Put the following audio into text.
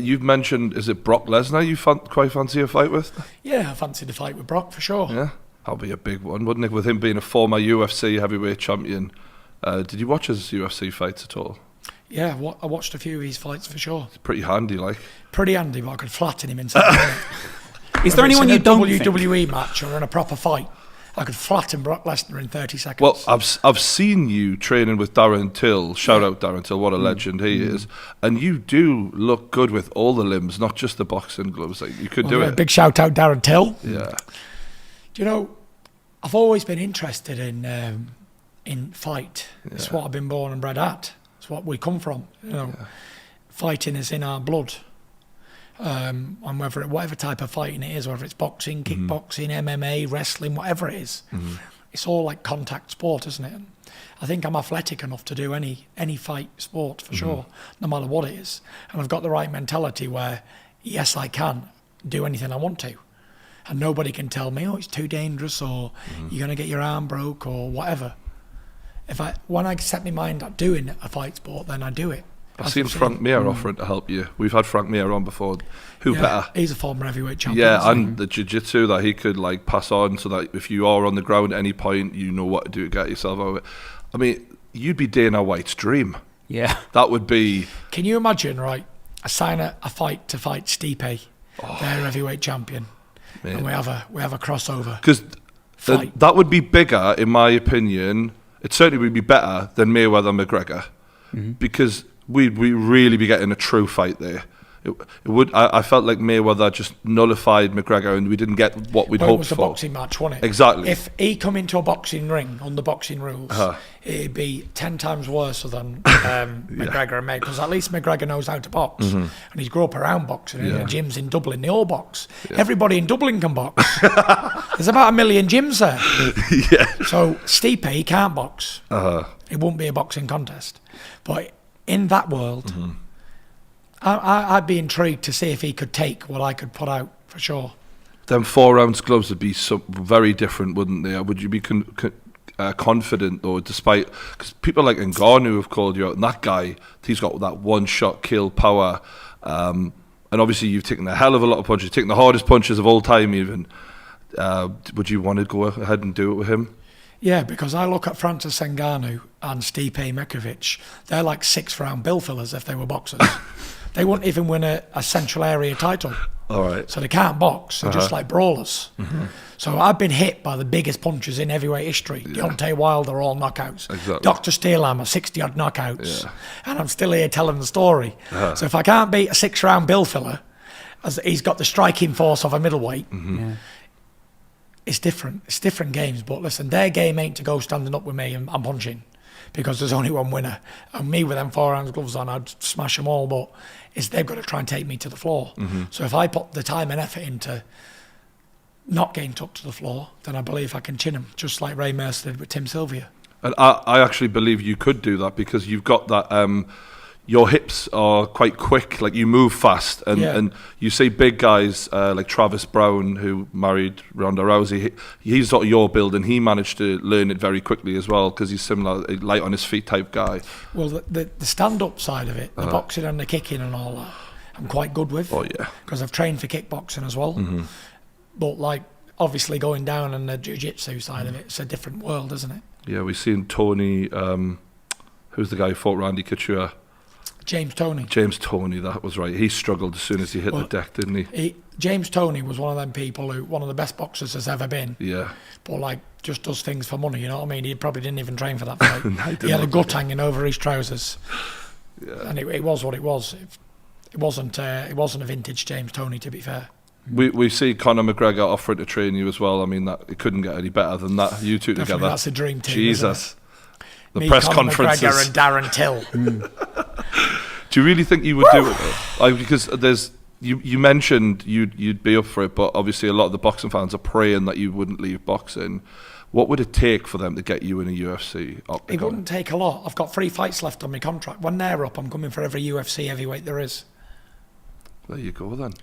You've mentioned, is it Brock Lesnar you quite fancy a fight with? Yeah, I fancied a fight with Brock for sure. Yeah, that'll be a big one, wouldn't it? With him being a former UFC heavyweight champion. Did you watch his UFC fights at all? Yeah, I watched a few of his fights for sure. It's pretty handy, like. Pretty handy, but I could flatten him inside a minute. Is there anyone you don't WWE match or in a proper fight? I could flatten Brock Lesnar in 30 seconds. Well, I've seen you training with Darren Till. Shout out Darren Till, what a legend he is. And you do look good with all the limbs, not just the boxing gloves. Like, you could do it. Big shout out Darren Till. Yeah. Do you know, I've always been interested in fight. Yeah. It's what I've been born and bred at. It's what we come from. You know, fighting is in our blood. And whatever type of fighting it is, whether it's boxing, kickboxing, MMA, wrestling, whatever it is, it's all like contact sport, isn't it? And I think I'm athletic enough to do any fight sport for sure, no matter what it is. And I've got the right mentality where, yes, I can do anything I want to. And nobody can tell me, oh, it's too dangerous, or you're going to get your arm broke, or whatever. When I set my mind at doing a fight sport, then I do it. I've seen Frank Mir offering to help you. We've had Frank Mir on before. Who better? He's a former heavyweight champion. Yeah, and the jiu-jitsu that he could like pass on, so that if you are on the ground at any point, you know what to do to get yourself over it. I mean, you'd be Dana White's dream. Yeah. That would be... Can you imagine, right, I sign a fight to fight Stipe, their heavyweight champion, and we have a crossover. Because that would be bigger, in my opinion. It certainly would be better than Mayweather-McGregor, because we'd really be getting a true fight there. It would. I felt like Mayweather just nullified McGregor, and we didn't get what we'd hoped for. It was a boxing match, wasn't it? Exactly. If he come into a boxing ring on the boxing rules, it'd be 10 times worse than McGregor and May, because at least McGregor knows how to box, and he's grew up around boxing. In the gyms in Dublin, they all box. Everybody in Dublin can box. There's about 1 million gyms there. So Stipe, he can't box. It won't be a boxing contest, but in that world, I'd be intrigued to see if he could take what I could put out, for sure. Them 4-ounce gloves would be very different, wouldn't they? Would you be confident, though, despite... Because people like Ngannou have called you out, and that guy, he's got that one-shot kill power. And obviously you've taken a hell of a lot of punches. You've taken the hardest punches of all time, even. Would you want to go ahead and do it with him? Yeah, because I look at Francis Ngannou and Stipe Miocic. They're like 6th-round bill fillers if they were boxers. They wouldn't even win a central area title. All right. So they can't box. They're just like brawlers. So I've been hit by the biggest punches in heavyweight history. Deontay Wilder, all knockouts. Exactly. Dr. Steelhammer, 60-odd knockouts. Yeah. And I'm still here telling the story. So if I can't beat a 6th-round bill filler, as he's got the striking force of a middleweight, it's different. It's different games. But listen, their game ain't to go standing up with me and I'm punching, because there's only one winner. And me with them 4-ounce gloves on, I'd smash them all. But they've got to try and take me to the floor. So if I put the time and effort into not getting took to the floor, then I believe I can chin him, just like Ray Mercer did with Tim Sylvia. And I actually believe you could do that, because you've got that... your hips are quite quick, like you move fast, and you see big guys like Travis Brown, who married Ronda Rousey. He's sort of your build, and he managed to learn it very quickly as well, because he's similar, light on his feet type guy. Well, the stand-up side of it, the boxing and the kicking and all that, I'm quite good with. Oh yeah, because I've trained for kickboxing as well. But like, obviously going down on the jiu-jitsu side of it, it's a different world, isn't it? Yeah, we've seen Tony. Who's the guy who fought Randy Couture? James Toney, that was right. He struggled as soon as he hit the deck, didn't he? James Toney was one of them people who, one of the best boxers has ever been. Yeah. But like, just does things for money, you know what I mean? He probably didn't even train for that fight. He had a gut hanging over his trousers. Yeah. And it was what it was. It wasn't a vintage James Toney, to be fair. We see Conor McGregor offering to train you as well. I mean, that it couldn't get any better than that. You two Definitely, together. That's a dream team. Jesus. The Me, press Conor conferences. McGregor and Darren Till. Do you really think you would do it though? Like, because you mentioned you'd be up for it, but obviously a lot of the boxing fans are praying that you wouldn't leave boxing. What would it take for them to get you in a UFC octagon? It wouldn't take a lot. I've got 3 fights left on my contract. When they're up, I'm coming for every UFC heavyweight there is. There you go then.